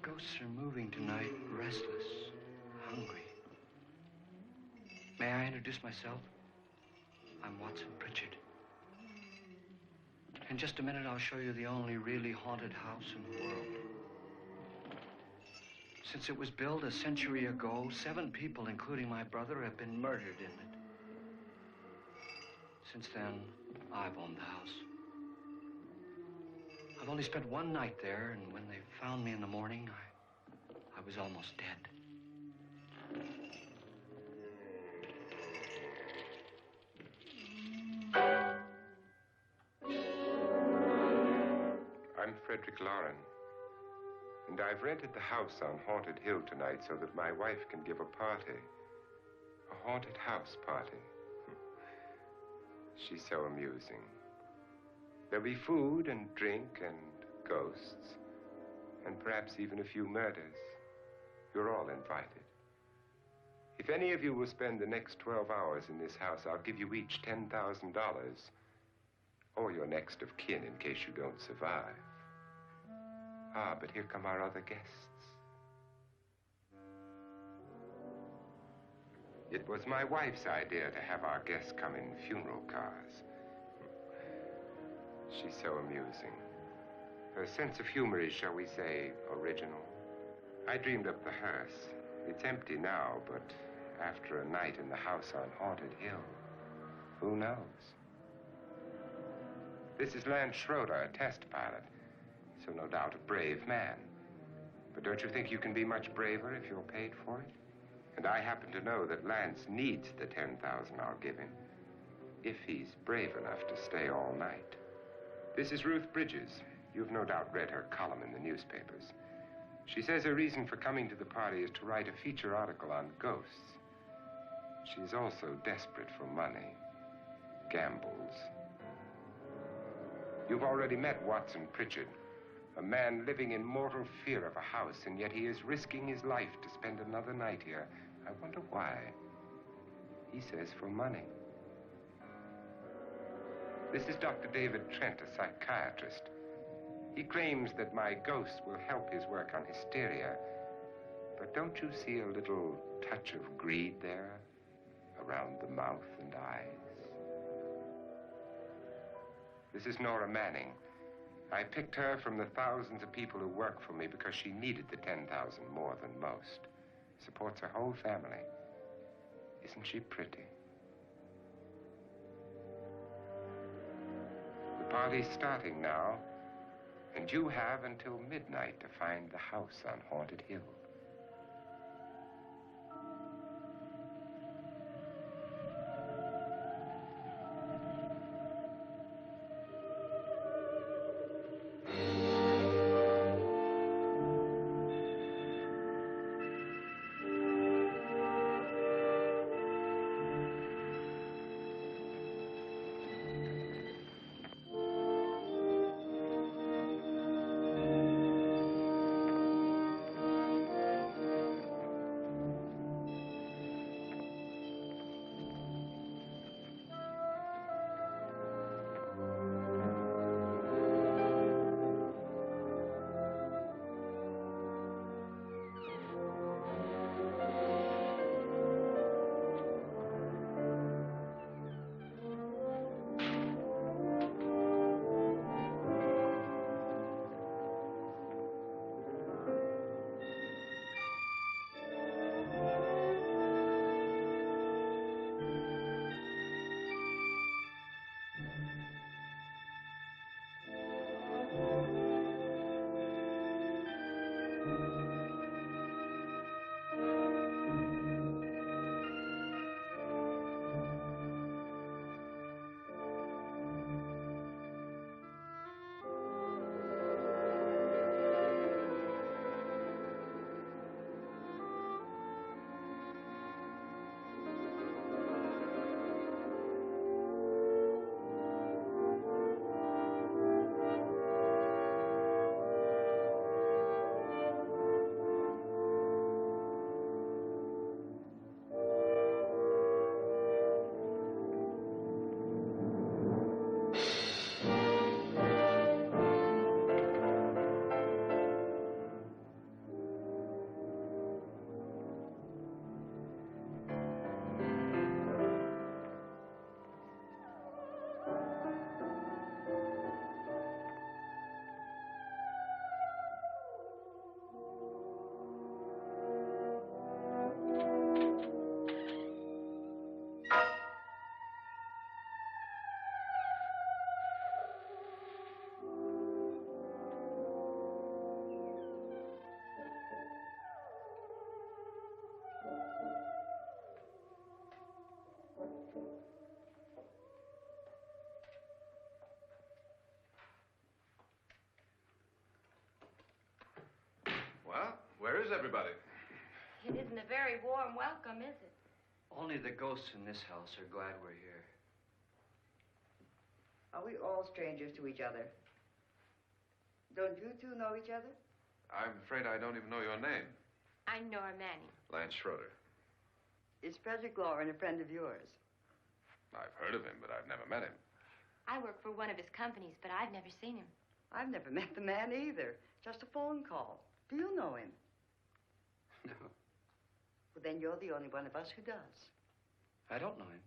ghosts are moving tonight, restless, hungry. May I introduce myself? I'm Watson Pritchard. In just a minute, I'll show you the only really haunted house in the world. Since it was built a century ago, 7 people, including my brother, have been murdered in it. Since then, I've owned the house. I've only spent 1 night there, and when they found me in the morning, I was almost dead. I'm Frederick Lauren, and I've rented the house on Haunted Hill tonight so that my wife can give a party. A haunted house party. She's so amusing. There'll be food and drink and ghosts, and perhaps even a few murders. You're all invited. If any of you will spend the next 12 hours in this house, I'll give you each $10,000, or your next of kin in case you don't survive. Ah, but here come our other guests. It was my wife's idea to have our guests come in funeral cars. She's so amusing. Her sense of humor is, shall we say, original. I dreamed up the hearse. It's empty now, but after a night in the house on Haunted Hill, who knows? This is Lance Schroeder, a test pilot, so no doubt a brave man. But don't you think you can be much braver if you're paid for it? And I happen to know that Lance needs the $10,000 I'll give him, if he's brave enough to stay all night. This is Ruth Bridges. You've no doubt read her column in the newspapers. She says her reason for coming to the party is to write a feature article on ghosts. She's also desperate for money, gambles. You've already met Watson Pritchard, a man living in mortal fear of a house, and yet he is risking his life to spend another night here. I wonder why. He says for money. This is Dr. David Trent, a psychiatrist. He claims that my ghost will help his work on hysteria. But don't you see a little touch of greed there around the mouth and eyes? This is Nora Manning. I picked her from the thousands of people who work for me because she needed the $10,000 more than most. Supports her whole family. Isn't she pretty? The party's starting now, and you have until midnight to find the house on Haunted Hill. everybody? It isn't a very warm welcome, is it? Only the ghosts in this house are glad we're here. Are we all strangers to each other? Don't you two know each other? I'm afraid I don't even know your name. I'm Nora Manning. Lance Schroeder. Is Frederick Lauren a friend of yours? I've heard of him, but I've never met him. I work for one of his companies, but I've never seen him. I've never met the man either. Just a phone call. Do you know him? No, Well, then you're the only one of us who does. I don't know him.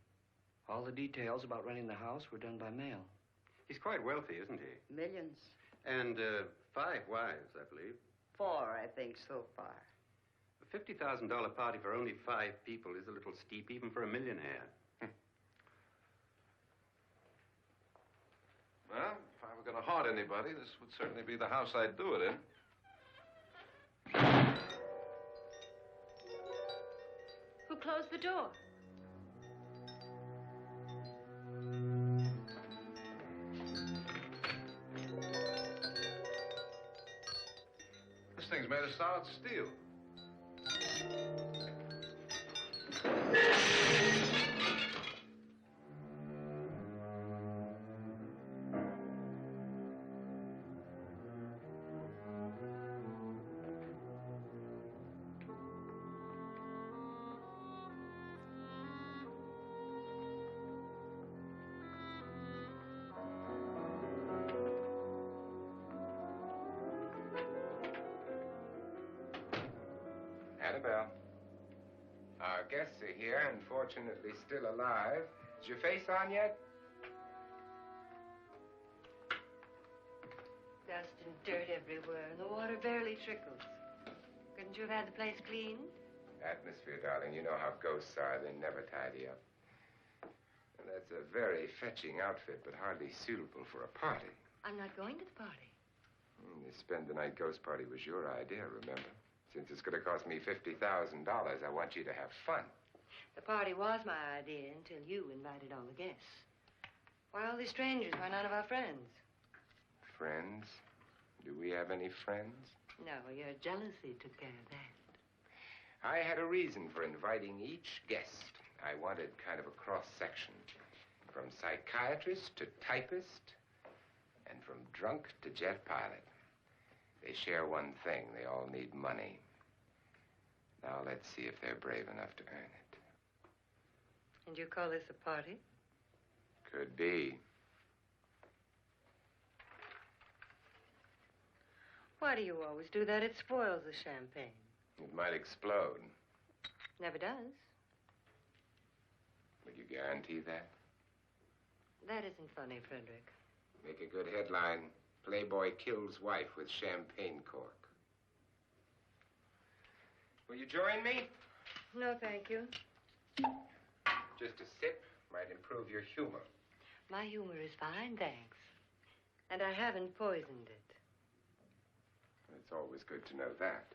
All the details about renting the house were done by mail. He's quite wealthy, isn't he? Millions. And 5 wives, I believe. 4, I think, so far. A $50,000 party for only 5 people is a little steep, even for a millionaire. Well, if I were going to haunt anybody, this would certainly be the house I'd do it in. Who closed the door? This thing's made of solid steel. Annabelle. Our guests are here, unfortunately still alive. Is your face on yet? Dust and dirt everywhere, and the water barely trickles. Couldn't you have had the place cleaned? Atmosphere, darling. You know how ghosts are. They never tidy up. And that's a very fetching outfit, but hardly suitable for a party. I'm not going to the party. The spend-the-night ghost party was your idea, remember? Since it's going to cost me $50,000, I want you to have fun. The party was my idea until you invited all the guests. Why all these strangers? Why none of our friends? Friends? Do we have any friends? No, your jealousy took care of that. I had a reason for inviting each guest. I wanted kind of a cross-section. From psychiatrist to typist, and from drunk to jet pilot. They share one thing. They all need money. Now let's see if they're brave enough to earn it. And you call this a party? Could be. Why do you always do that? It spoils the champagne. It might explode. Never does. Would you guarantee that? That isn't funny, Frederick. Make a good headline. Playboy kills wife with champagne cork. Will you join me? No, thank you. Just a sip might improve your humor. My humor is fine, thanks. And I haven't poisoned it. It's always good to know that.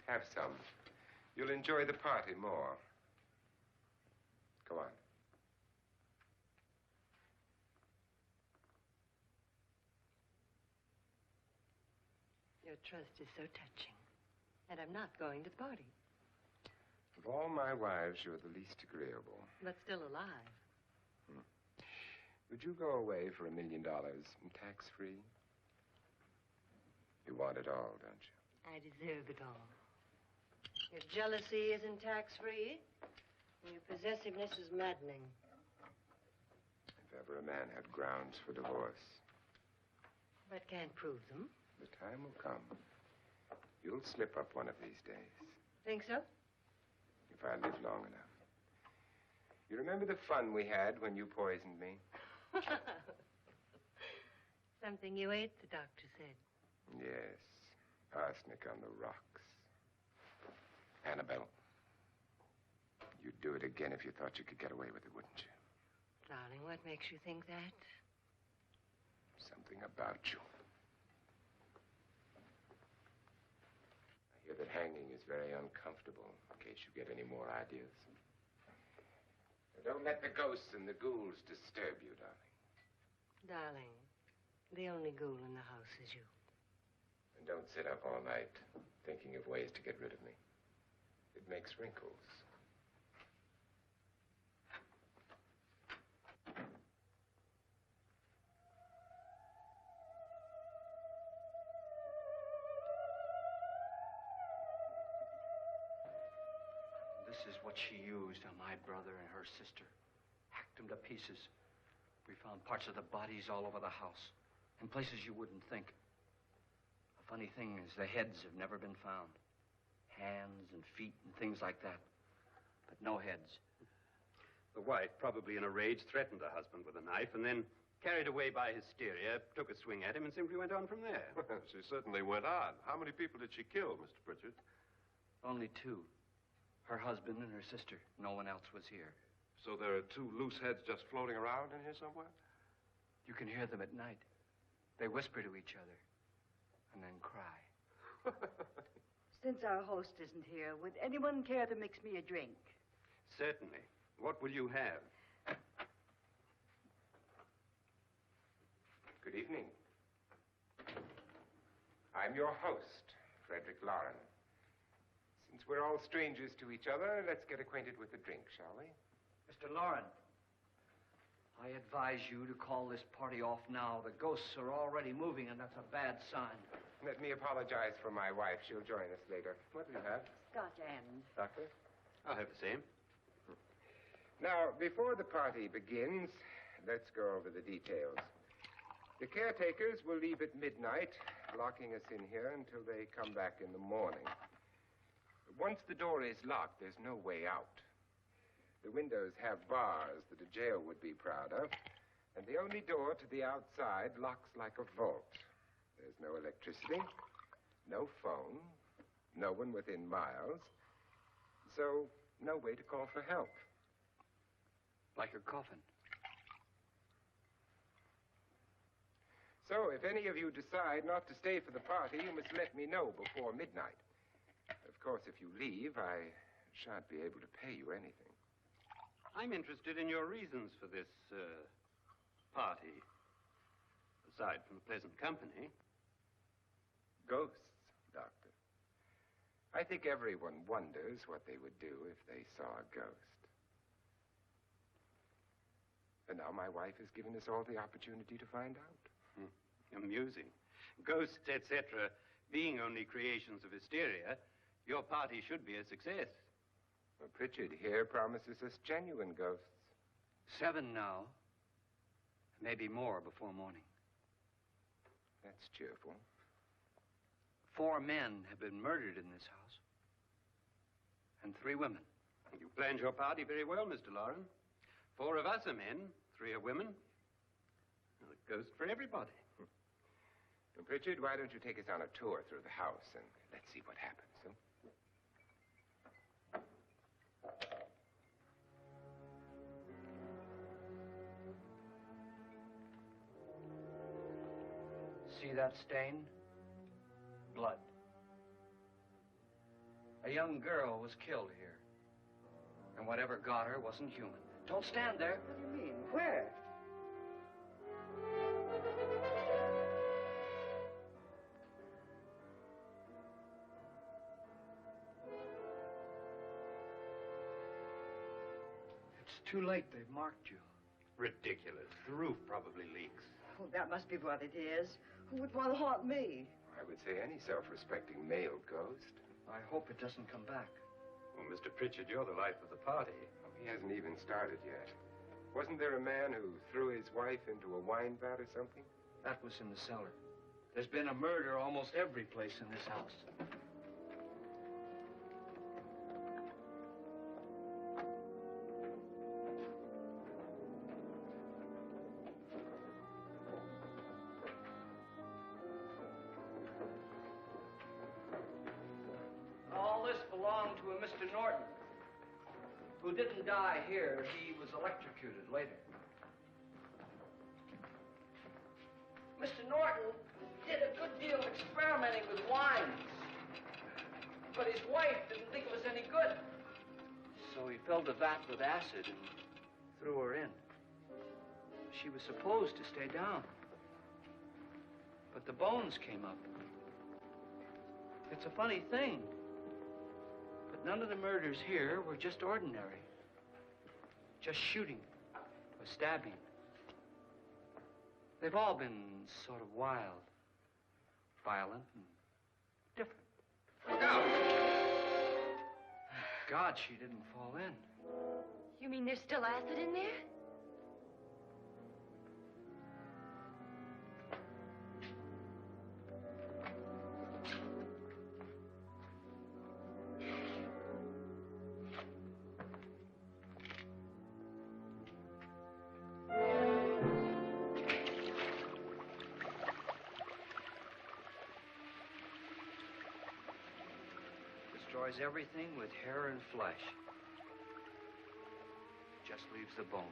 Have some. You'll enjoy the party more. Go on. Your trust is so touching. And I'm not going to the party. Of all my wives, you're the least agreeable. But still alive. Would you go away for $1 million tax-free? You want it all, don't you? I deserve it all. Your jealousy isn't tax-free. And your possessiveness is maddening. If ever a man had grounds for divorce. But can't prove them. The time will come. You'll slip up one of these days. Think so? If I live long enough. You remember the fun we had when you poisoned me? Something you ate, the doctor said. Yes. Arsenic on the rocks. Annabelle, you'd do it again if you thought you could get away with it, wouldn't you? Darling, what makes you think that? Something about you. I hear that hanging is very uncomfortable, in case you get any more ideas. Now, don't let the ghosts and the ghouls disturb you, darling. Darling, The only ghoul in the house is you. And don't sit up all night thinking of ways to get rid of me. It makes wrinkles. This is what she used on my brother and her sister. Hacked them to pieces. We found parts of the bodies all over the house, in places you wouldn't think. The funny thing is the heads have never been found. Hands and feet and things like that. But no heads. The wife, probably in a rage, threatened her husband with a knife and then, carried away by hysteria, took a swing at him and simply went on from there. She certainly went on. How many people did she kill, Mr. Pritchard? Only two. Her husband and her sister. No one else was here. So there are two loose heads just floating around in here somewhere? You can hear them at night. They whisper to each other and then cry. Since our host isn't here, would anyone care to mix me a drink? Certainly. What will you have? Good evening. I'm your host, Frederick Lauren. Since we're all strangers to each other, let's get acquainted with the drink, shall we? Mr. Lauren, I advise you to call this party off now. The ghosts are already moving, and that's a bad sign. Let me apologize for my wife. She'll join us later. What do you have? Scotch and. Doctor? I'll have the same. Now, before the party begins, let's go over the details. The caretakers will leave at midnight, locking us in here until they come back in the morning. Once the door is locked, there's no way out. The windows have bars that a jail would be proud of, and the only door to the outside locks like a vault. There's no electricity, no phone, no one within miles, so no way to call for help. Like a coffin. So if any of you decide not to stay for the party, you must let me know before midnight. Of course, if you leave, I shan't be able to pay you anything. I'm interested in your reasons for this, party. Aside from the pleasant company. Ghosts, Doctor. I think everyone wonders what they would do if they saw a ghost. And now my wife has given us all the opportunity to find out. Amusing. Ghosts, etc., being only creations of hysteria, your party should be a success. Well, Pritchard here promises us genuine ghosts. 7 now. Maybe more before morning. That's cheerful. 4 men have been murdered in this house. And 3 women. You planned your party very well, Mr. Lauren. 4 of us are men, 3 are women. Well, a ghost for everybody. Well, Pritchard, why don't you take us on a tour through the house and let's see what happens, huh? See that stain? Blood. A young girl was killed here. And whatever got her wasn't human. Don't stand there. What do you mean? Where? It's too late. They've marked you. Ridiculous. The roof probably leaks. Oh, that must be what it is. Who would want to haunt me? I would say any self-respecting male ghost. I hope it doesn't come back. Well, Mr. Pritchard, you're the life of the party. Oh, he hasn't even started yet. Wasn't there a man who threw his wife into a wine vat or something? That was in the cellar. There's been a murder almost every place in this house. All this belonged to a Mr. Norton, who didn't die here. He was electrocuted later. Mr. Norton did a good deal of experimenting with wines, but his wife didn't think it was any good. So he filled the vat with acid and threw her in. She was supposed to stay down. But the bones came up. It's a funny thing. But none of the murders here were just ordinary. Just shooting or stabbing. They've all been sort of wild, violent, and different. Look out! Thank God she didn't fall in. You mean there's still acid in there? Destroys everything with hair and flesh. Just leaves the bones.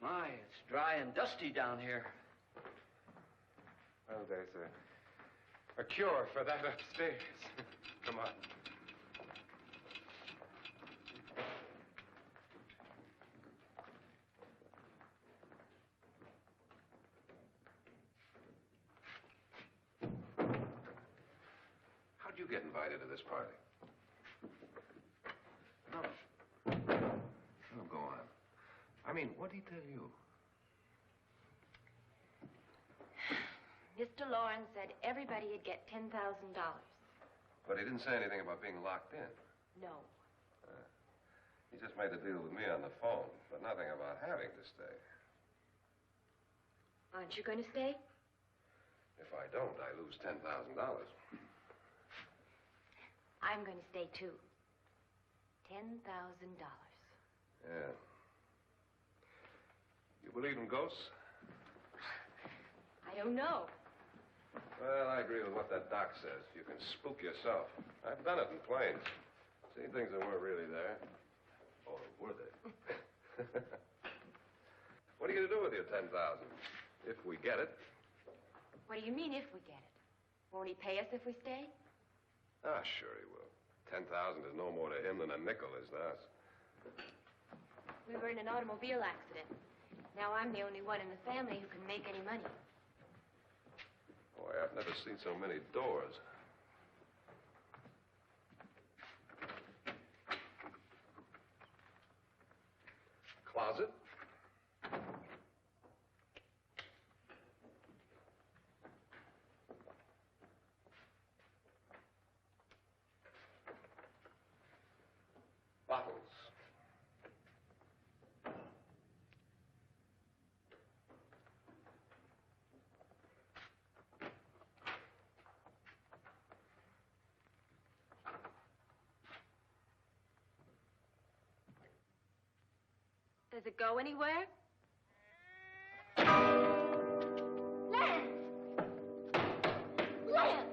My, it's dry and dusty down here. Well, there's a cure for that upstairs. Come on. How'd you get invited to this party? No. No, go on. I mean, what'd he tell you? Mr. Lawrence said everybody'd get $10,000. But he didn't say anything about being locked in. No. He just made the deal with me on the phone, but nothing about having to stay. Aren't you going to stay? If I don't, I lose $10,000. I'm going to stay, too. $10,000. Yeah. You believe in ghosts? I don't know. Well, I agree with what that doc says. You can spook yourself. I've done it in planes. Seen things that weren't really there. Or were they? What are you going to do with your $10,000? If we get it. What do you mean, if we get it? Won't he pay us if we stay? Ah, sure he will. 10,000 is no more to him than a nickel is to us. We were in an automobile accident. Now I'm the only one in the family who can make any money. Boy, I've never seen so many doors. Closet. Bottles. Does it go anywhere? Lance! Lance!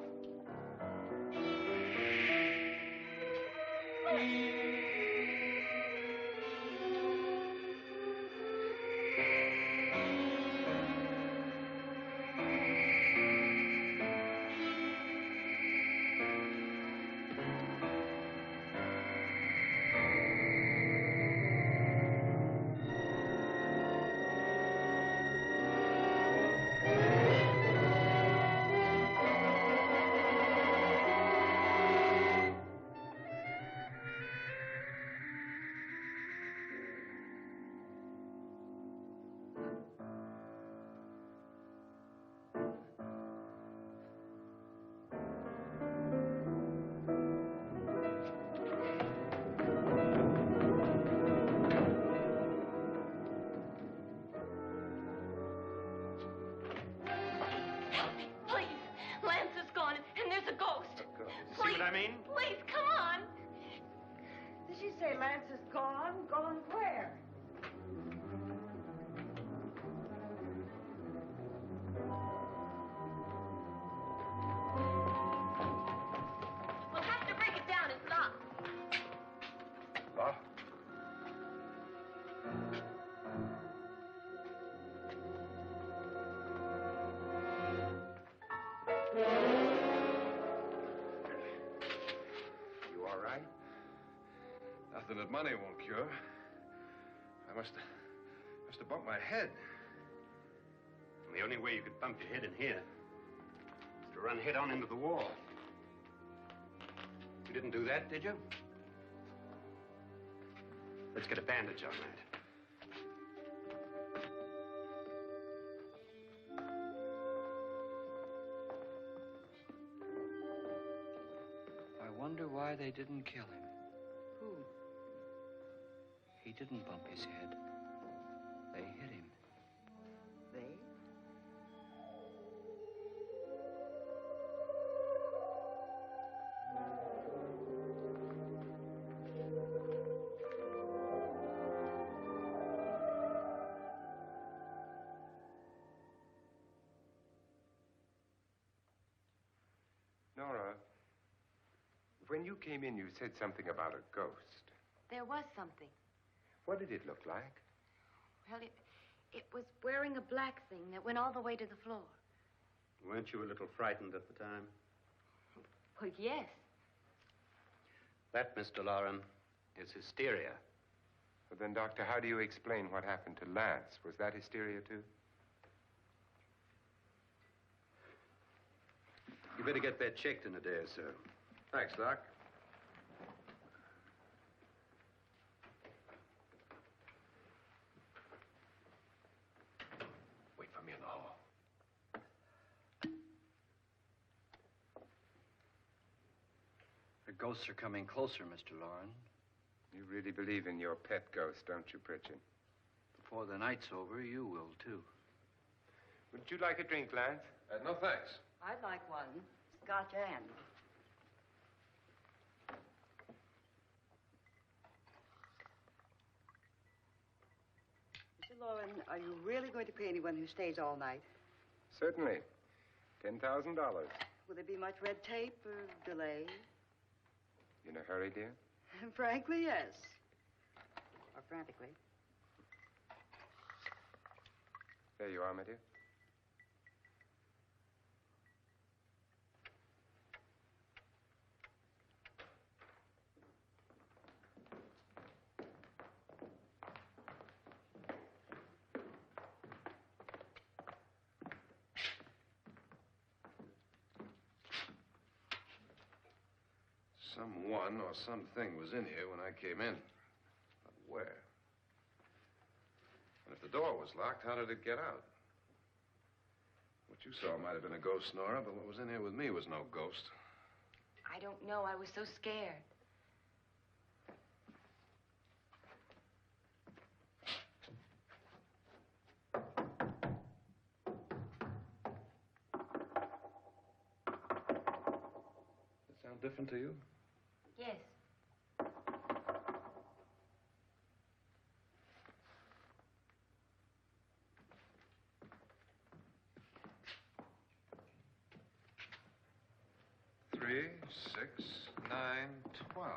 See what I mean? Please, come on. Did she say Lance is gone? Gone where? We'll have to break it down. It's locked. Locked? Nothing that money won't cure. I must have bumped my head. The only way you could bump your head in here is to run head on into the wall. You didn't do that, did you? Let's get a bandage on that. I wonder why they didn't kill him. Who? He didn't bump his head. They hit him. They? Nora, when you came in, you said something about a ghost. There was something. What did it look like? Well, it was wearing a black thing that went all the way to the floor. Weren't you a little frightened at the time? Well, yes. That, Mr. Loren, is hysteria. Well, then, Doctor, how do you explain what happened to Lance? Was that hysteria, too? You better get that checked in a day or so. Thanks, Doc. Wait for me in the hall. The ghosts are coming closer, Mr. Loren. You really believe in your pet ghost, don't you, Pritchard? Before the night's over, you will, too. Would you like a drink, Lance? No, thanks. I'd like one. Scotch and. Mr. Loren, are you really going to pay anyone who stays all night? Certainly. $10,000. Will there be much red tape or delay? In a hurry, dear? Frankly, yes. Or frantically. There you are, my dear. Someone or something was in here when I came in. But where? And if the door was locked, how did it get out? What you saw might have been a ghost, Nora, but what was in here with me was no ghost. I don't know. I was so scared. Does it sound different to you? Yes. Three, 6, 9, 12.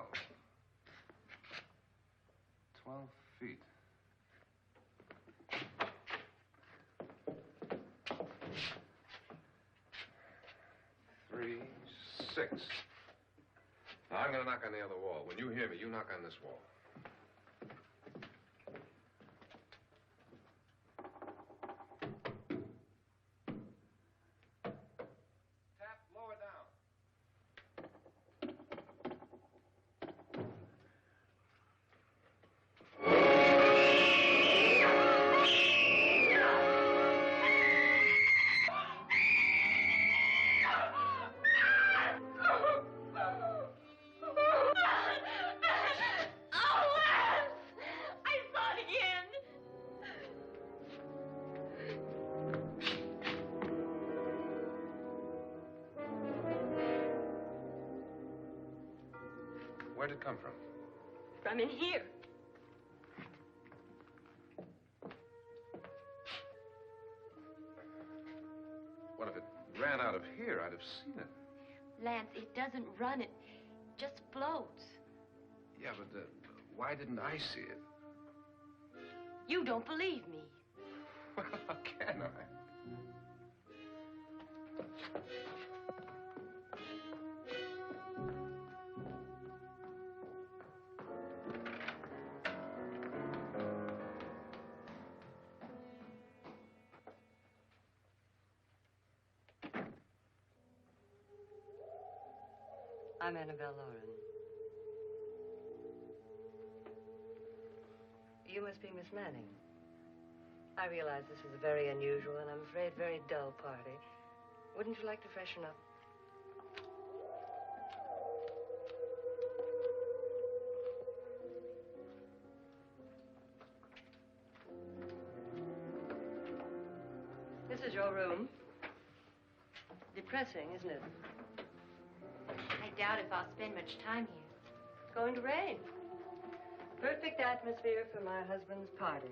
12 feet. Three, 6. Now, I'm going to knock on the other wall. When you hear me, you knock on this wall. Tap lower down. Where'd it come from? From in here. What if it ran out of here? I'd have seen it. Lance, it doesn't run. It just floats. Yeah, but why didn't I see it? You don't believe me. Well, how can I? I'm Annabelle Lauren. You must be Miss Manning. I realize this is a very unusual and I'm afraid very dull party. Wouldn't you like to freshen up? This is your room. Depressing, isn't it? I doubt if I'll spend much time here. It's going to rain. Perfect atmosphere for my husband's party.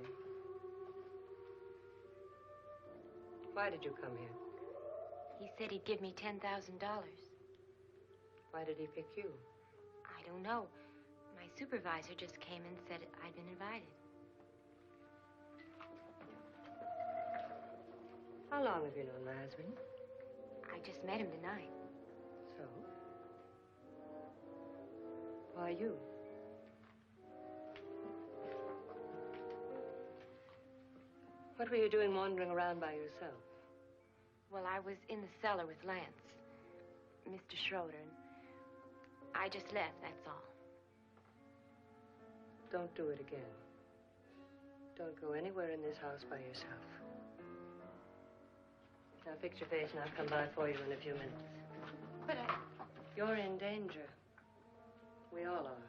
Why did you come here? He said he'd give me $10,000. Why did he pick you? I don't know. My supervisor just came and said I'd been invited. How long have you known my husband? I just met him tonight. So? Why you? What were you doing wandering around by yourself? Well, I was in the cellar with Lance, Mr. Schroeder, and I just left, that's all. Don't do it again. Don't go anywhere in this house by yourself. Now fix your face and I'll come by for you in a few minutes. But You're in danger. We all are.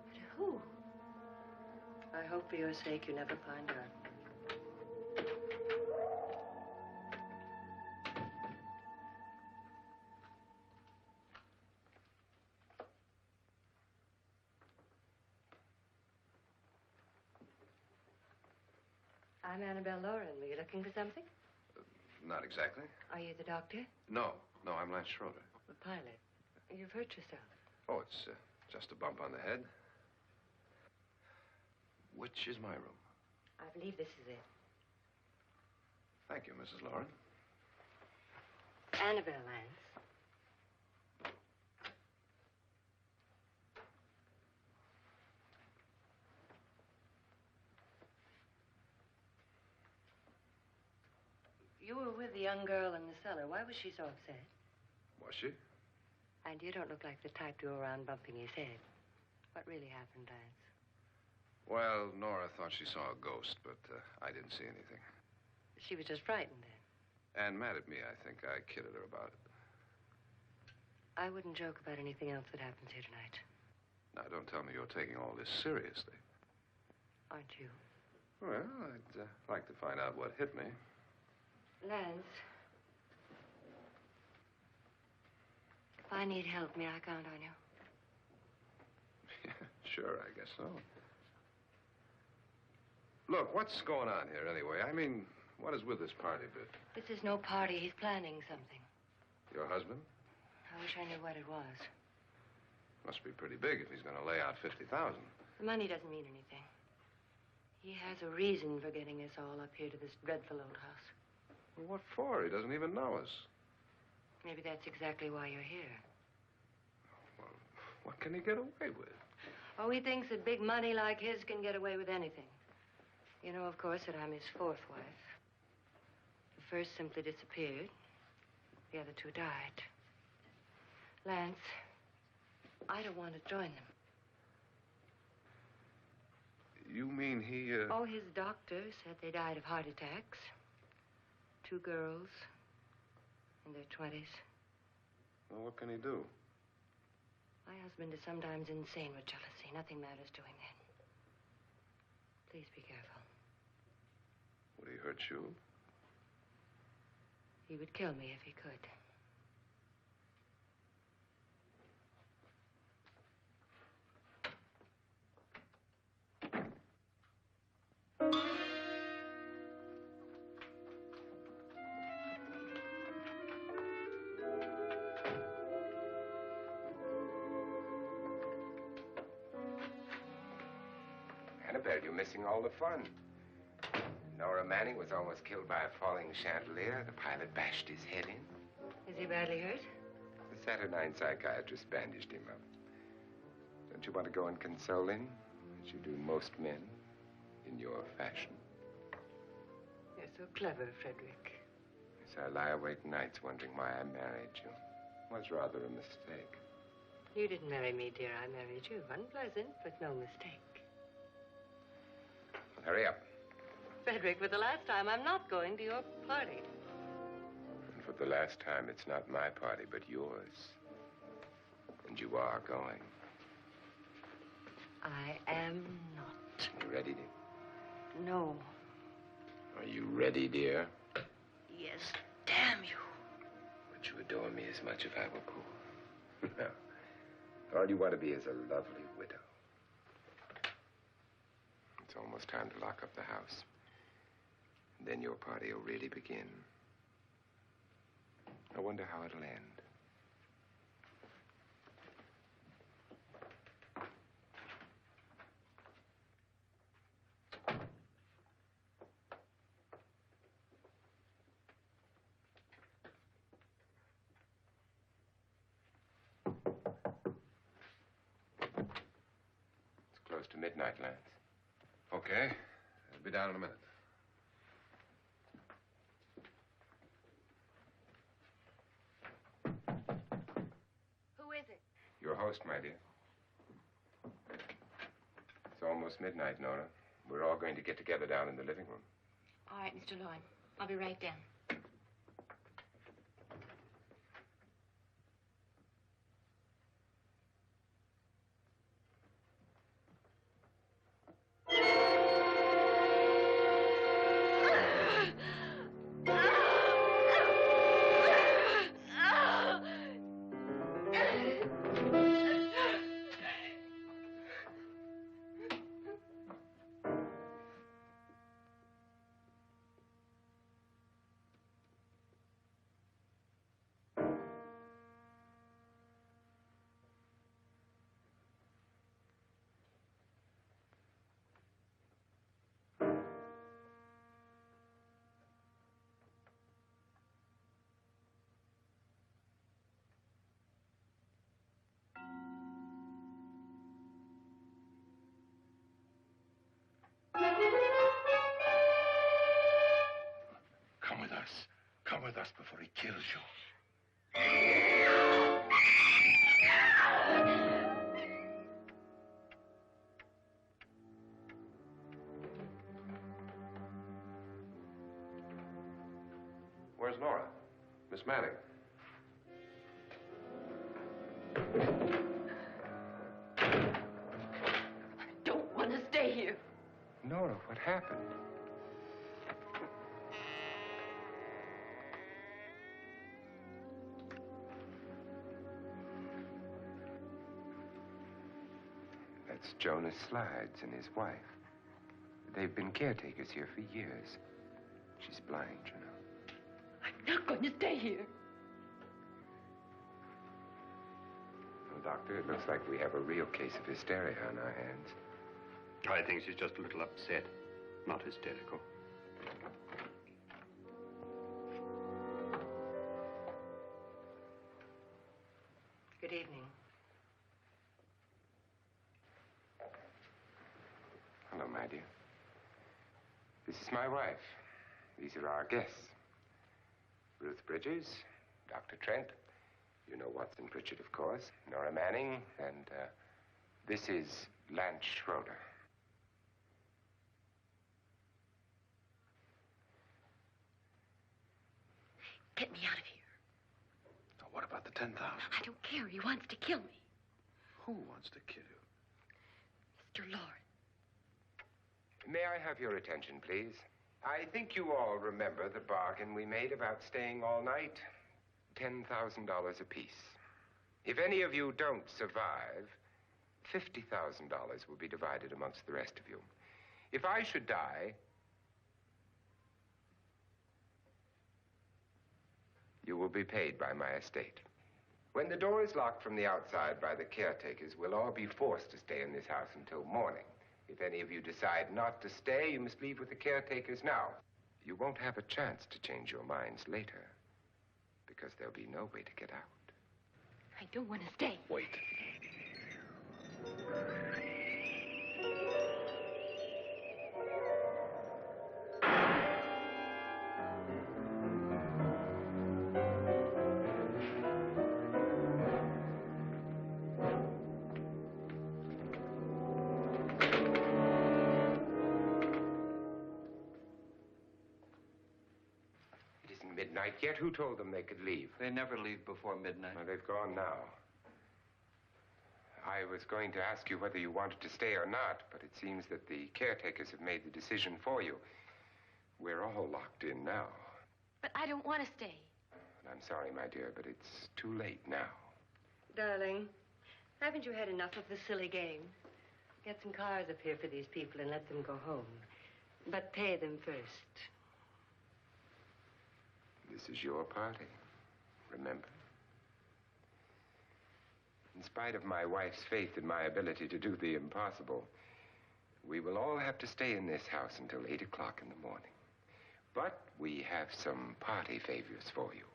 but who? I hope for your sake you never find out. I'm Annabelle Lauren. Were you looking for something? Not exactly. Are you the doctor? No, I'm Lance Schroeder. The pilot. You've hurt yourself. Oh, it's just a bump on the head. Which is my room? I believe this is it. Thank you, Mrs. Lauren. Annabelle Lance. You were with the young girl in the cellar. Why was she so upset? Was she? And you don't look like the type to go around bumping his head. What really happened, Lance? Well, Nora thought she saw a ghost, but I didn't see anything. She was just frightened then. And mad at me, I think. I kidded her about it. I wouldn't joke about anything else that happens here tonight. Now, don't tell me you're taking all this seriously. Aren't you? Well, I'd like to find out what hit me. Lance. If I need help, may I count on you? Yeah, sure, I guess so. Look, what's going on here anyway? I mean, what is with this party bit? This is no party. He's planning something. Your husband? I wish I knew what it was. Must be pretty big if he's going to lay out 50,000. The money doesn't mean anything. He has a reason for getting us all up here to this dreadful old house. Well, what for? He doesn't even know us. Maybe that's exactly why you're here. Well, what can he get away with? Oh, he thinks that big money like his can get away with anything. You know, of course, that I'm his fourth wife. The first simply disappeared. The other two died. Lance, I don't want to join them. You mean he, Oh, his doctor said they died of heart attacks. 2 girls in their 20s. Well, what can he do? My husband is sometimes insane with jealousy. Nothing matters to him then. Please be careful. Would he hurt you? He would kill me if he could. Annabelle, you're missing all the fun. Nora Manning was almost killed by a falling chandelier. The pilot bashed his head in. Is he badly hurt? The saturnine psychiatrist bandaged him up. Don't you want to go and console him, as you do most men, in your fashion? You're so clever, Frederick. Yes, I lie awake nights wondering why I married you. was rather a mistake. You didn't marry me, dear. I married you. Unpleasant, but no mistake. Well, hurry up. Frederick, for the last time, I'm not going to your party. And for the last time, it's not my party, but yours. And you are going. I am not. You ready, dear? No. Are you ready, dear? Yes, damn you. Would you adore me as much if I were poor? No. All you want to be is a lovely widow. It's almost time to lock up the house. And then your party will really begin. I wonder how it'll end. It's close to midnight, Lance. Okay. I'll be down in a minute. Who is it? Your host, my dear. It's almost midnight, Nora. We're all going to get together down in the living room. All right, Mr. Lloyd. I'll be right down. Come with us. Come with us before he kills you. Where's Nora? Miss Manning. I don't want to stay here. Nora, what happened? That's Jonas Slides and his wife. They've been caretakers here for years. She's blind, you know. I'm not going to stay here. Well, Doctor, it looks like we have a real case of hysteria on our hands. I think she's just a little upset, not hysterical. Good evening. Hello, my dear. This is my wife. These are our guests. Ruth Bridges, Dr. Trent. You know Watson Pritchard, of course. Nora Manning, and this is Lance Schroeder. Get me out of here. Now, what about the 10,000? I don't care. He wants to kill me. Who wants to kill you? Mr. Lord. May I have your attention, please? I think you all remember the bargain we made about staying all night. $10,000 apiece. If any of you don't survive, $50,000 will be divided amongst the rest of you. If I should die, you will be paid by my estate. When the door is locked from the outside by the caretakers, we'll all be forced to stay in this house until morning. If any of you decide not to stay, you must leave with the caretakers now. You won't have a chance to change your minds later, because there'll be no way to get out. I don't want to stay. Wait. midnight yet? Who told them they could leave? They never leave before midnight. Well, they've gone now. I was going to ask you whether you wanted to stay or not, but it seems that the caretakers have made the decision for you. We're all locked in now. But I don't want to stay. And I'm sorry, my dear, but it's too late now. Darling, haven't you had enough of the silly game? Get some cars up here for these people and let them go home. But pay them first. This is your party, remember? In spite of my wife's faith in my ability to do the impossible, we will all have to stay in this house until 8 o'clock in the morning. But we have some party favors for you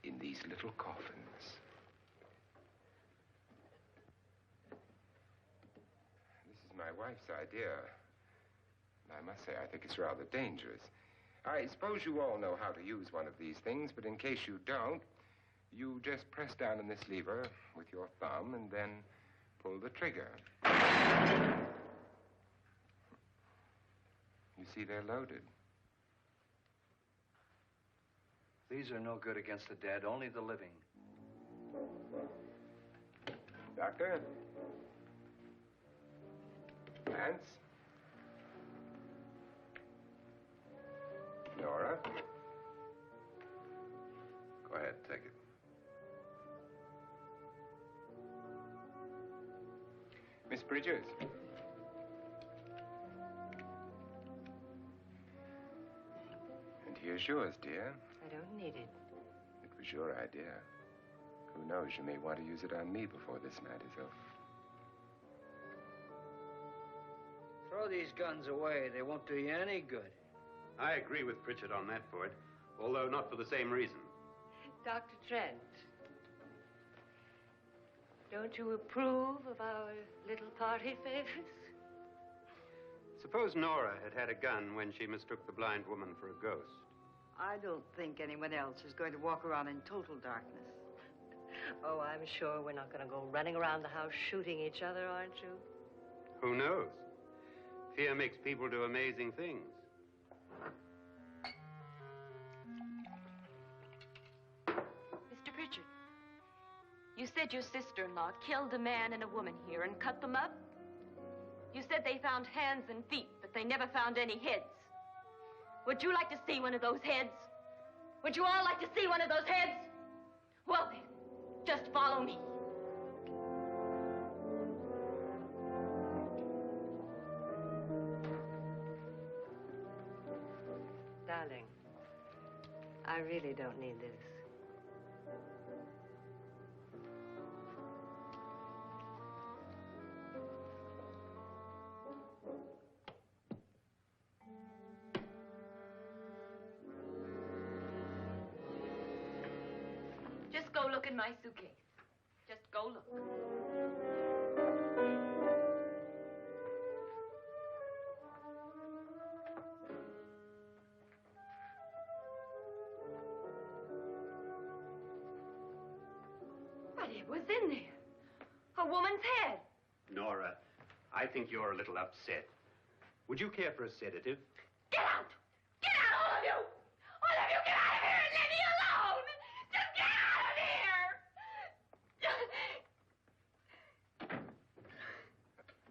in these little coffins. This is my wife's idea. And I must say, I think it's rather dangerous. I suppose you all know how to use one of these things, but in case you don't, you just press down on this lever with your thumb and then pull the trigger. You see, they're loaded. These are no good against the dead, only the living. Doctor? Lance? Nora? Go ahead, take it. Miss Bridges? And here's yours, dear. I don't need it. It was your idea. Who knows, you may want to use it on me before this night is over. Throw these guns away. They won't do you any good. I agree with Pritchard on that point, although not for the same reason. Dr. Trent, don't you approve of our little party favors? Suppose Nora had had a gun when she mistook the blind woman for a ghost. I don't think anyone else is going to walk around in total darkness. Oh, I'm sure we're not going to go running around the house shooting each other, aren't you? Who knows? Fear makes people do amazing things. Mr. Pritchard, you said your sister-in-law killed a man and a woman here and cut them up? You said they found hands and feet, but they never found any heads. Would you like to see one of those heads? Would you all like to see one of those heads? Well, then, just follow me. Darling, I really don't need this. Just go look in my suitcase. Just go look. But it was in there. A woman's head. Nora, I think you're a little upset. Would you care for a sedative? Get out! Get out, all of you! All of you, get out of here and leave me alone! Just get out of here!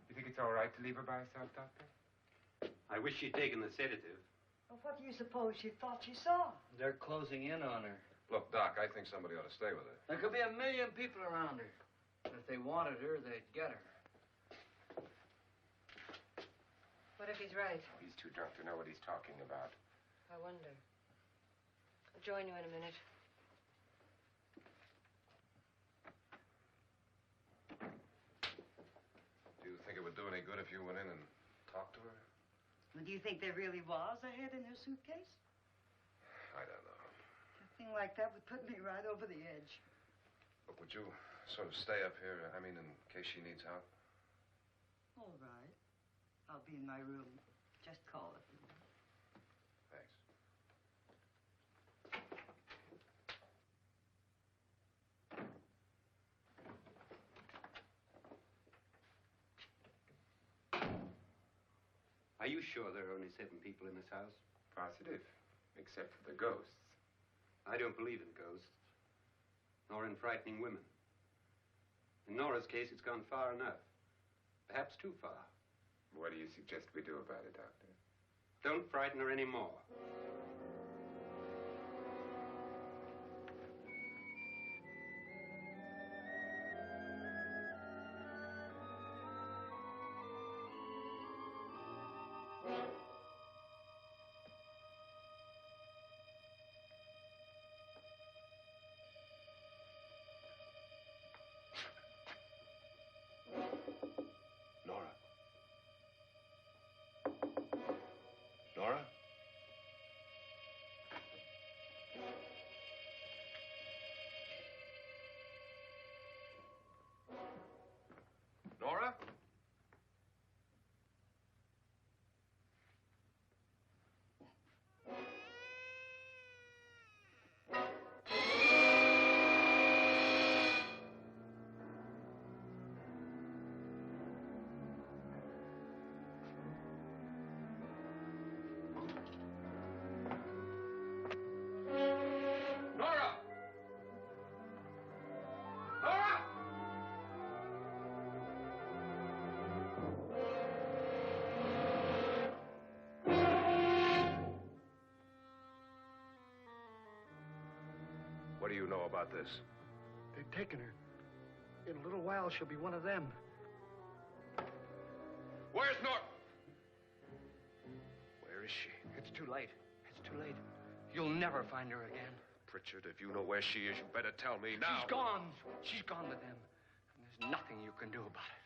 You think it's all right to leave her by herself, Doctor? I wish she'd taken the sedative. Well, what do you suppose she thought she saw? They're closing in on her. Look, Doc, I think somebody ought to stay with her. There could be 1 million people around her. If they wanted her, they'd get her. What if he's right? He's too drunk to know what he's talking about. I wonder. I'll join you in a minute. Do you think it would do any good if you went in and talked to her? Well, do you think there really was a head in her suitcase? I don't know. A thing like that would put me right over the edge. Look, would you sort of stay up here, I mean, in case she needs help? All right. I'll be in my room. Just call it. Thanks. Are you sure there are only 7 people in this house? Positive, except for the ghosts. I don't believe in ghosts, nor in frightening women. In Nora's case, it's gone far enough. Perhaps too far. What do you suggest we do about it, Doctor? Don't frighten her anymore. Nora? Nora? Nora? Nora! Nora! What do you know about this? They've taken her. In a little while, she'll be one of them. Where's Nora? Where is she? It's too late. It's too late. You'll never find her again. Pritchard, if you know where she is, you better tell me now. She's gone. She's gone with them. And there's nothing you can do about it.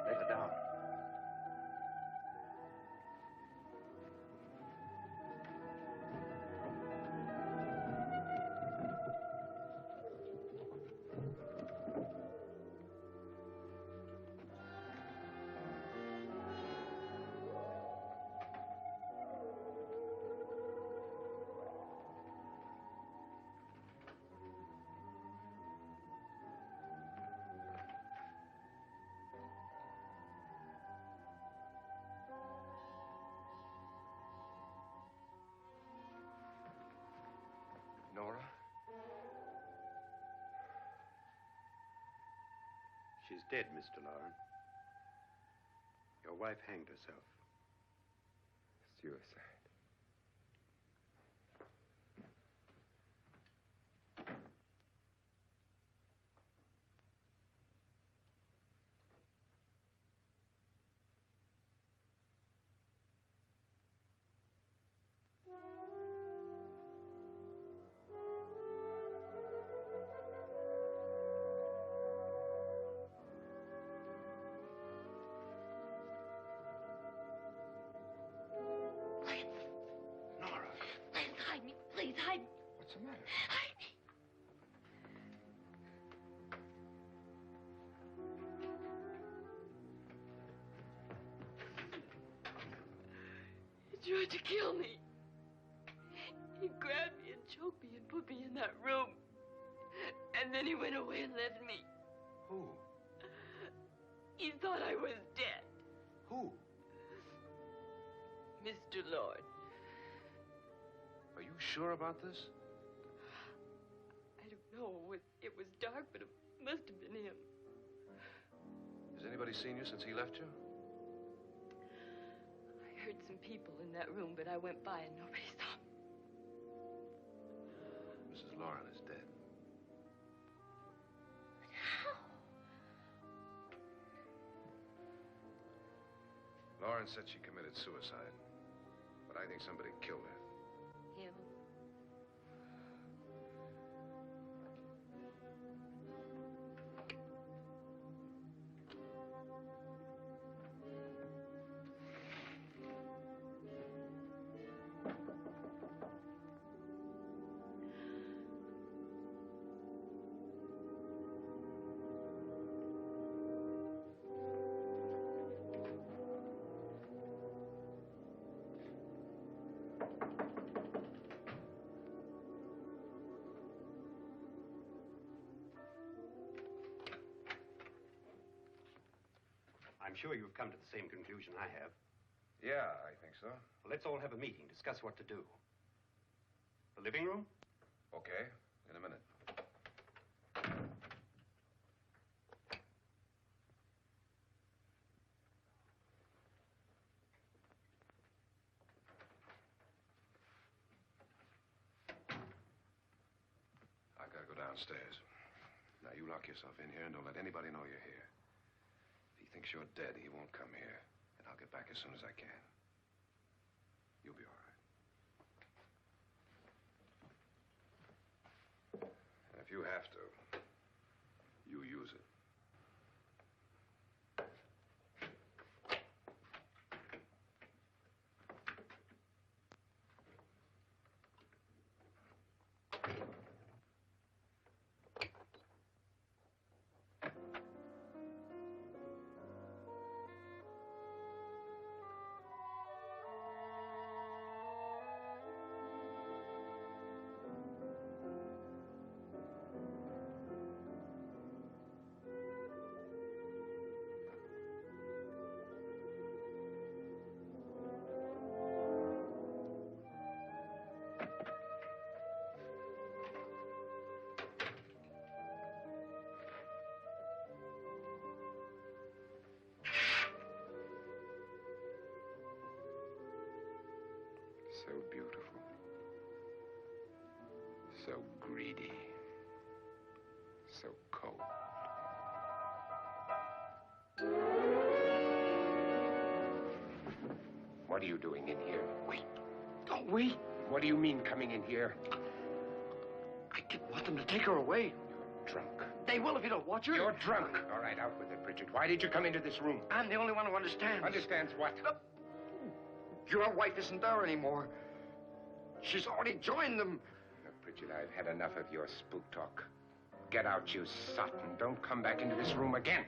Let her down. Nora? She's dead, Mr. Lauren. Your wife hanged herself. Suicide. Nora, Please hide me. Please hide me. What's the matter? Hide me. He tried to kill me. He grabbed me and choked me and put me in that room. And then he went away and left me. who? He thought I was dead. Who? Mr. Lord. Are you sure about this? I don't know. It was dark, but it must have been him. Has anybody seen you since he left you? I heard some people in that room, but I went by and nobody saw me. Mrs. Lauren is dead. How? Lauren said she committed suicide, but I think somebody killed her. Him? I'm sure you've come to the same conclusion I have. Yeah, I think so. Well, let's all have a meeting, discuss what to do. The living room? Okay, in a minute. I gotta go downstairs. Now, you lock yourself in here and don't let anybody know you're here. If he thinks you're dead, he won't come here. And I'll get back as soon as I can. You'll be all right. And if you have to, you use it. So beautiful. So greedy. So cold. What are you doing in here? Wait. Don't wait. What do you mean coming in here? I didn't want them to take her away. You're drunk. They will if you don't watch her. You're drunk. All right, out with it, Bridget. Why did you come into this room? I'm the only one who understands. Understands what? Your wife isn't there anymore. She's already joined them. Look, Bridget, I've had enough of your spook talk. Get out, you sot, and don't come back into this room again.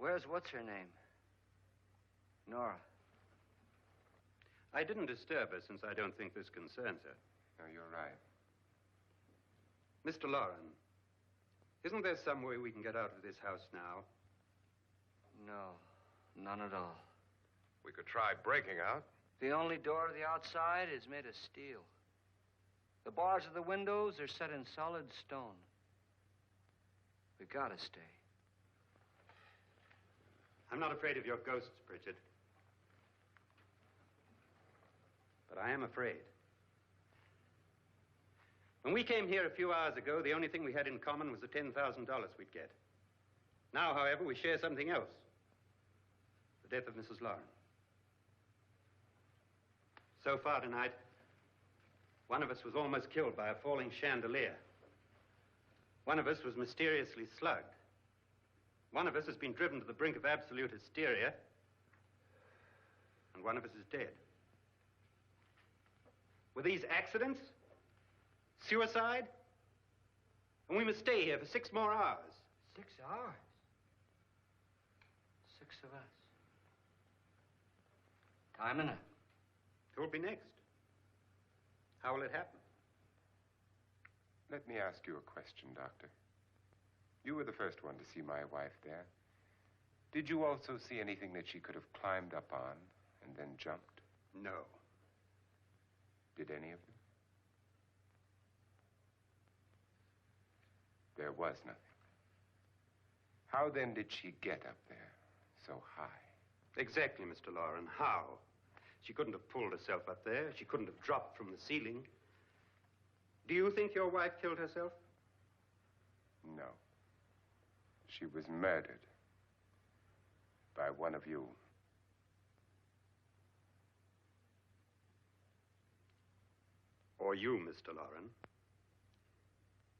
Where's what's-her-name? Nora. I didn't disturb her since I don't think this concerns her. No, you're right. Mr. Loren, isn't there some way we can get out of this house now? No, none at all. We could try breaking out. The only door to the outside is made of steel. The bars of the windows are set in solid stone. We gotta stay. I'm not afraid of your ghosts, Bridget. But I am afraid. When we came here a few hours ago, the only thing we had in common was the $10,000 we'd get. Now, however, we share something else. The death of Mrs. Loren. So far tonight, one of us was almost killed by a falling chandelier. One of us was mysteriously slugged. One of us has been driven to the brink of absolute hysteria, and one of us is dead. Were these accidents? Suicide? And we must stay here for 6 more hours. 6 hours? 6 of us. Time enough. Who will be next? How will it happen? Let me ask you a question, Doctor. You were the first one to see my wife there. Did you also see anything that she could have climbed up on and then jumped? No. Did any of you? There was nothing. How then did she get up there so high? Exactly, Mr. Loren. How? She couldn't have pulled herself up there. She couldn't have dropped from the ceiling. Do you think your wife killed herself? No. She was murdered by one of you. Or you, Mr. Loren.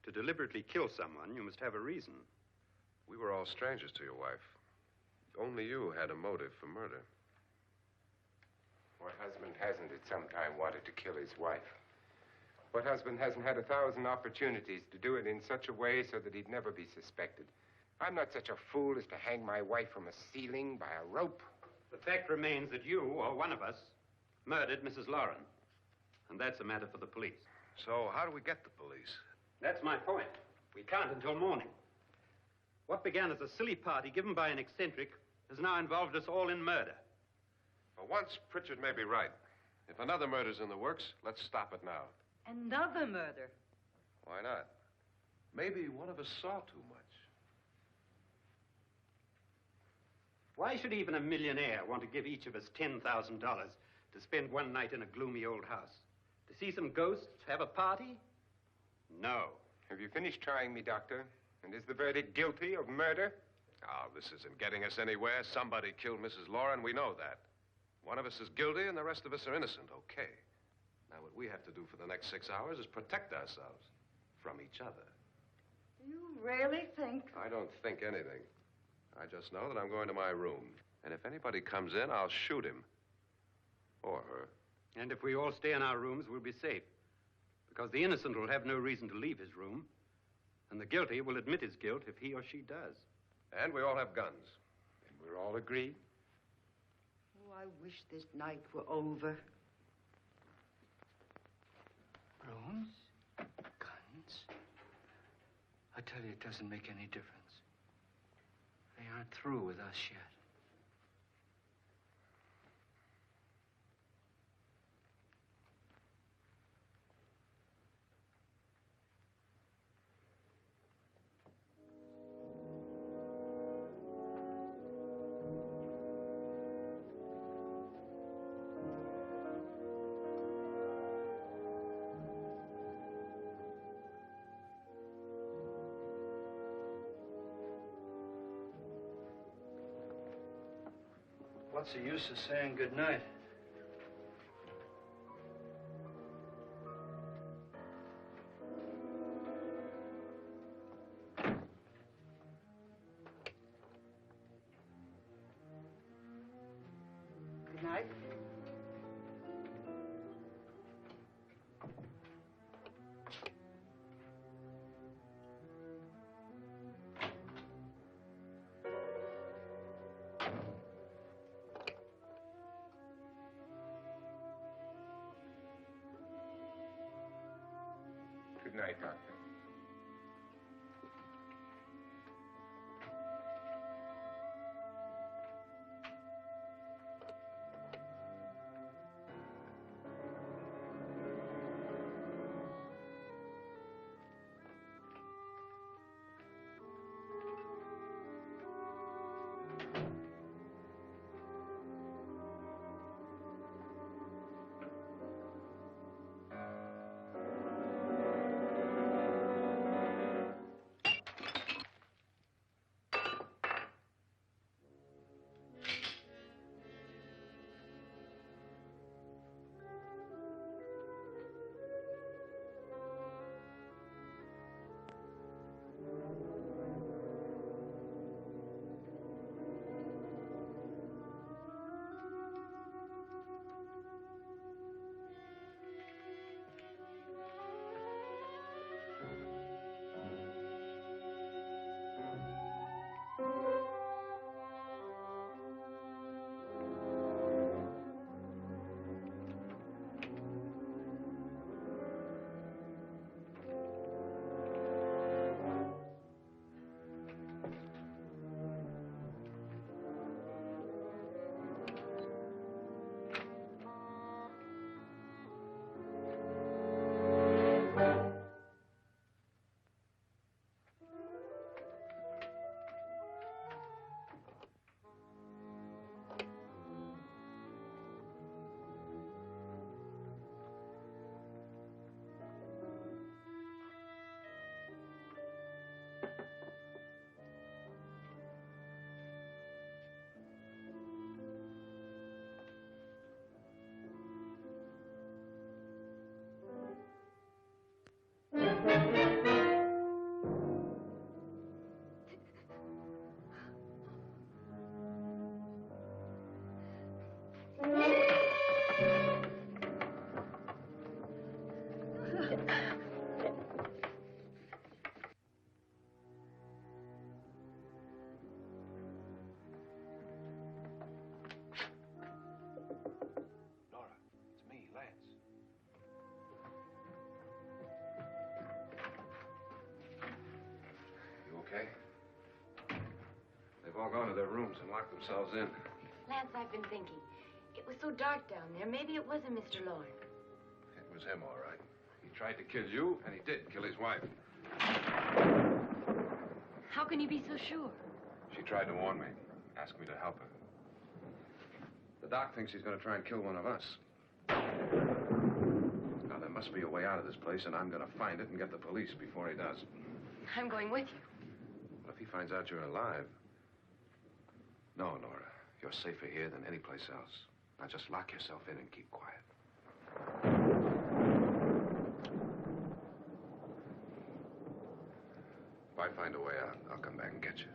To deliberately kill someone, you must have a reason. We were all strangers to your wife. Only you had a motive for murder. What husband hasn't at some time wanted to kill his wife? What husband hasn't had 1,000 opportunities to do it in such a way so that he'd never be suspected? I'm not such a fool as to hang my wife from a ceiling by a rope. The fact remains that you, or one of us, murdered Mrs. Loren. And that's a matter for the police. So how do we get the police? That's my point. We can't until morning. What began as a silly party given by an eccentric has now involved us all in murder. For once, Pritchard may be right. If another murder's in the works, let's stop it now. Another murder. Why not? Maybe one of us saw too much. Why should even a millionaire want to give each of us $10,000 to spend one night in a gloomy old house? To see some ghosts, have a party? No. Have you finished trying me, Doctor? And is the verdict guilty of murder? Oh, this isn't getting us anywhere. Somebody killed Mrs. Loren. We know that. One of us is guilty and the rest of us are innocent. Okay. Now, what we have to do for the next 6 hours is protect ourselves from each other. You really think? I don't think anything. I just know that I'm going to my room. And if anybody comes in, I'll shoot him. Or her. And if we all stay in our rooms, we'll be safe. Because the innocent will have no reason to leave his room. And the guilty will admit his guilt if he or she does. And we all have guns. And we're all agreed? Oh, I wish this night were over. Rooms? Guns? I tell you, it doesn't make any difference. They aren't through with us yet. What's the use of saying good night? Good night. Good night, Doctor. Nora, it's me, Lance. You okay? They've all gone to their rooms and locked themselves in. Lance, I've been thinking. It was so dark down there. Maybe it wasn't Mr. Lorne. It was him, all right. He tried to kill you, and he did kill his wife. How can you be so sure? She tried to warn me, asked me to help her. The doc thinks he's going to try and kill one of us. Now, there must be a way out of this place, and I'm going to find it and get the police before he does. I'm going with you. Well, if he finds out you're alive... No, Nora. You're safer here than any place else. Now, just lock yourself in and keep quiet. If I find a way out, I'll come back and get you.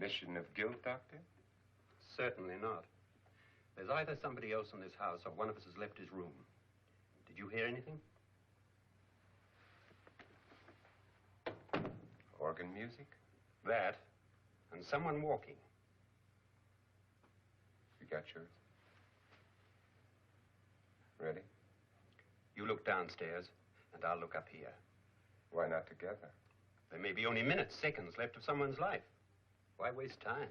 admission of guilt, Doctor? Certainly not. There's either somebody else in this house or one of us has left his room. Did you hear anything? Organ music? That, and someone walking. You got yours? Ready? You look downstairs, and I'll look up here. Why not together? There may be only minutes, seconds left of someone's life. Why waste time?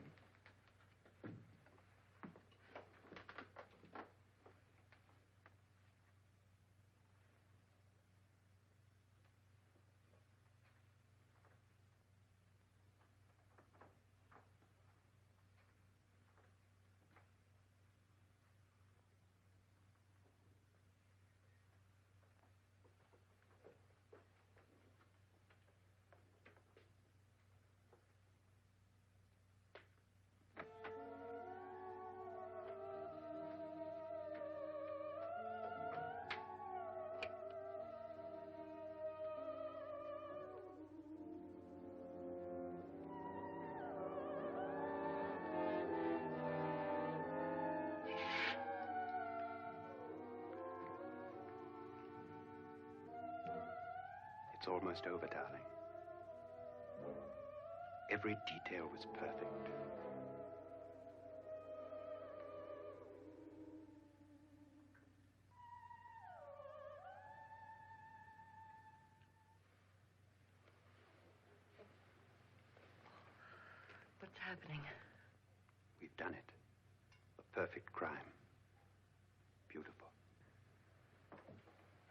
It's almost over, darling. Every detail was perfect. What's happening? We've done it. A perfect crime. Beautiful.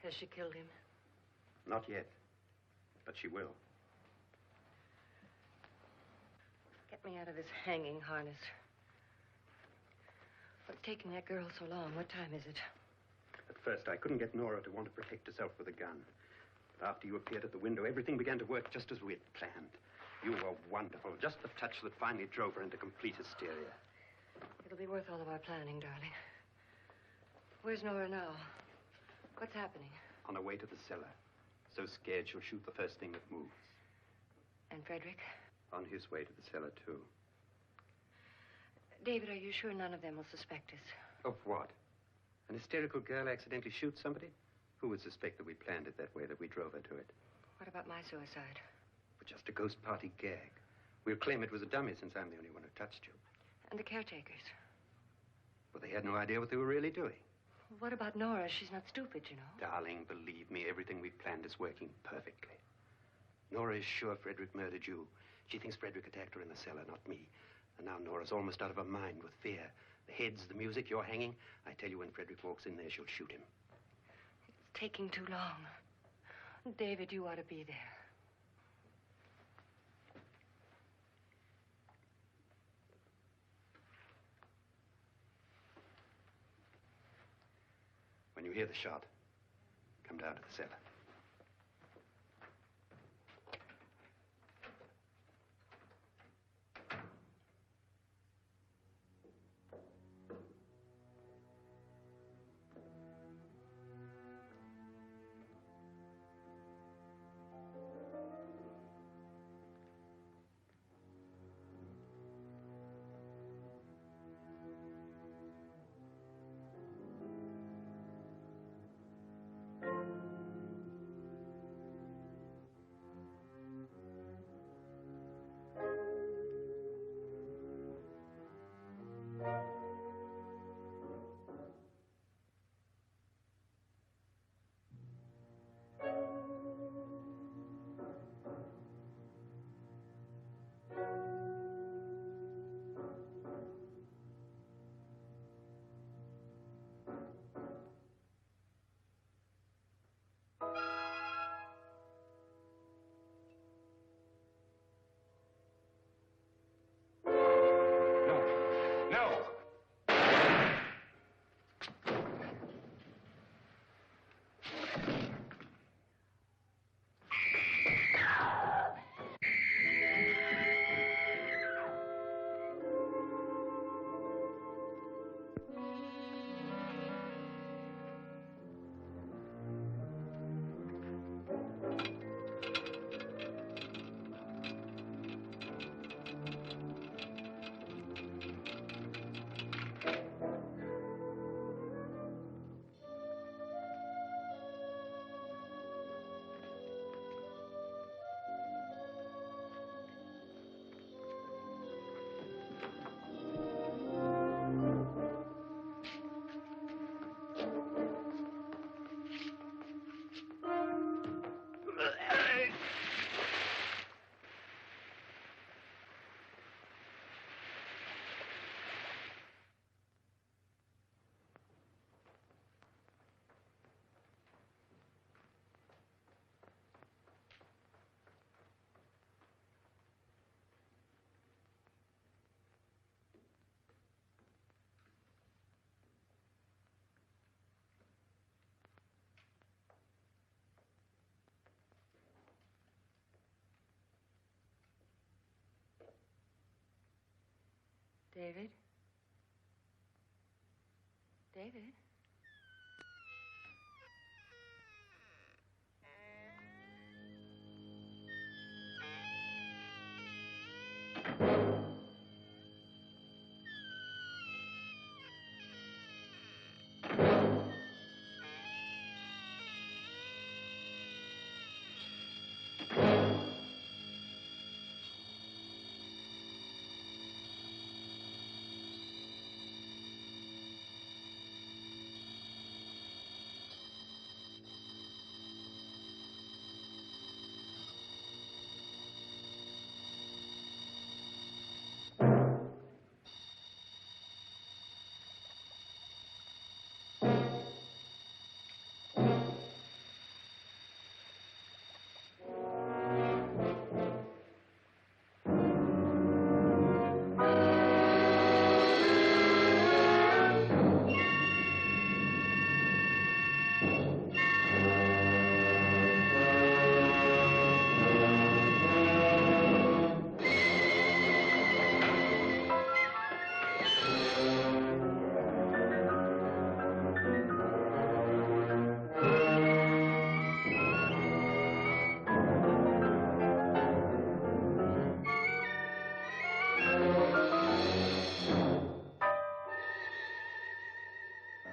Has she killed him? Not yet, but she will. Get me out of this hanging harness. What's taking that girl so long? What time is it? At first, I couldn't get Nora to want to protect herself with a gun. But after you appeared at the window, everything began to work just as we had planned. You were wonderful. Just the touch that finally drove her into complete hysteria. It'll be worth all of our planning, darling. Where's Nora now? What's happening? On her way to the cellar. So scared she'll shoot the first thing that moves. And Frederick? On his way to the cellar, too. David, are you sure none of them will suspect us? Of what? An hysterical girl accidentally shoots somebody? Who would suspect that we planned it that way, that we drove her to it? What about my suicide? But just a ghost party gag. We'll claim it was a dummy since I'm the only one who touched you. And the caretakers? Well, they had no idea what they were really doing. What about Nora? She's not stupid, you know. Darling, believe me, everything we've planned is working perfectly. Nora is sure Frederick murdered you. She thinks Frederick attacked her in the cellar, not me. And now Nora's almost out of her mind with fear. The heads, the music, you're hanging. I tell you, when Frederick walks in there, she'll shoot him. It's taking too long. David, you ought to be there. When you hear the shot, come down to the cellar. David? David?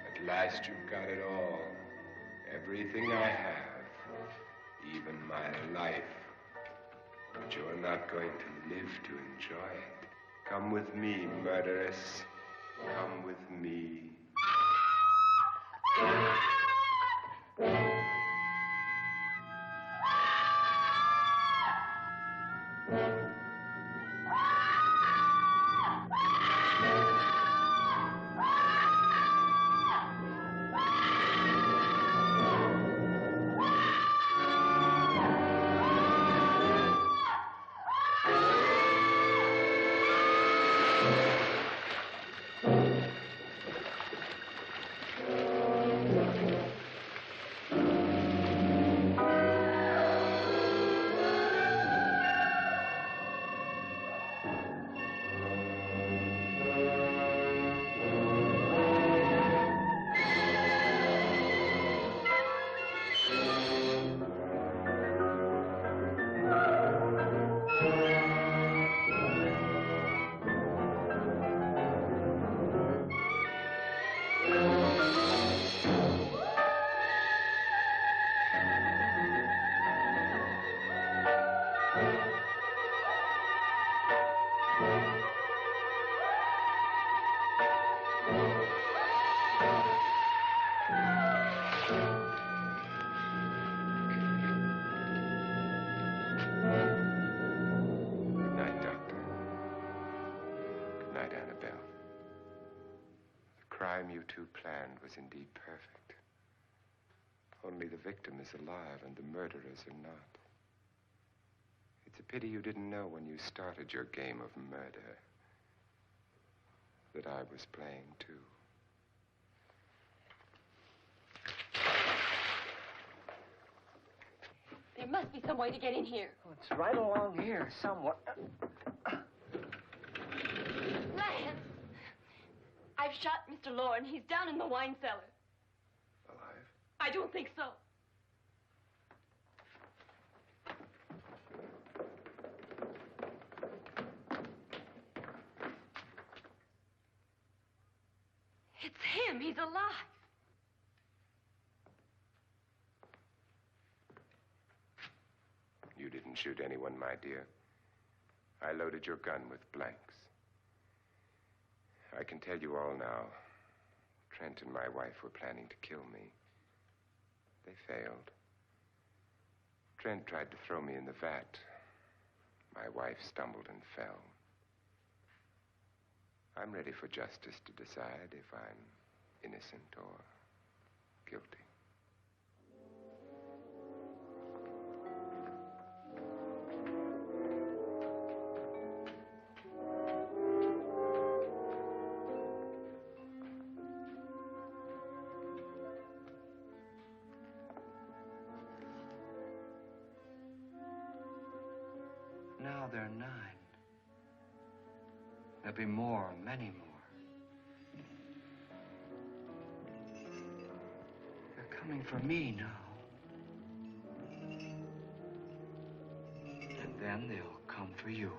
At last you've got it all. Everything I have. Even my life. But you're not going to live to enjoy it. Come with me, murderess. Come with me. You two planned was indeed perfect. Only the victim is alive and the murderers are not. It's a pity you didn't know when you started your game of murder that I was playing too. There must be some way to get in here. Oh, it's right along here somewhere. Lance! I've shot Mr. Loren. He's down in the wine cellar. Alive? I don't think so. It's him. He's alive. You didn't shoot anyone, my dear. I loaded your gun with blanks. I can tell you all now. Trent and my wife were planning to kill me. They failed. Trent tried to throw me in the vat. My wife stumbled and fell. I'm ready for justice to decide if I'm innocent or guilty. Now they're 9. There'll be more, many more. They're coming for me now. And then they'll come for you.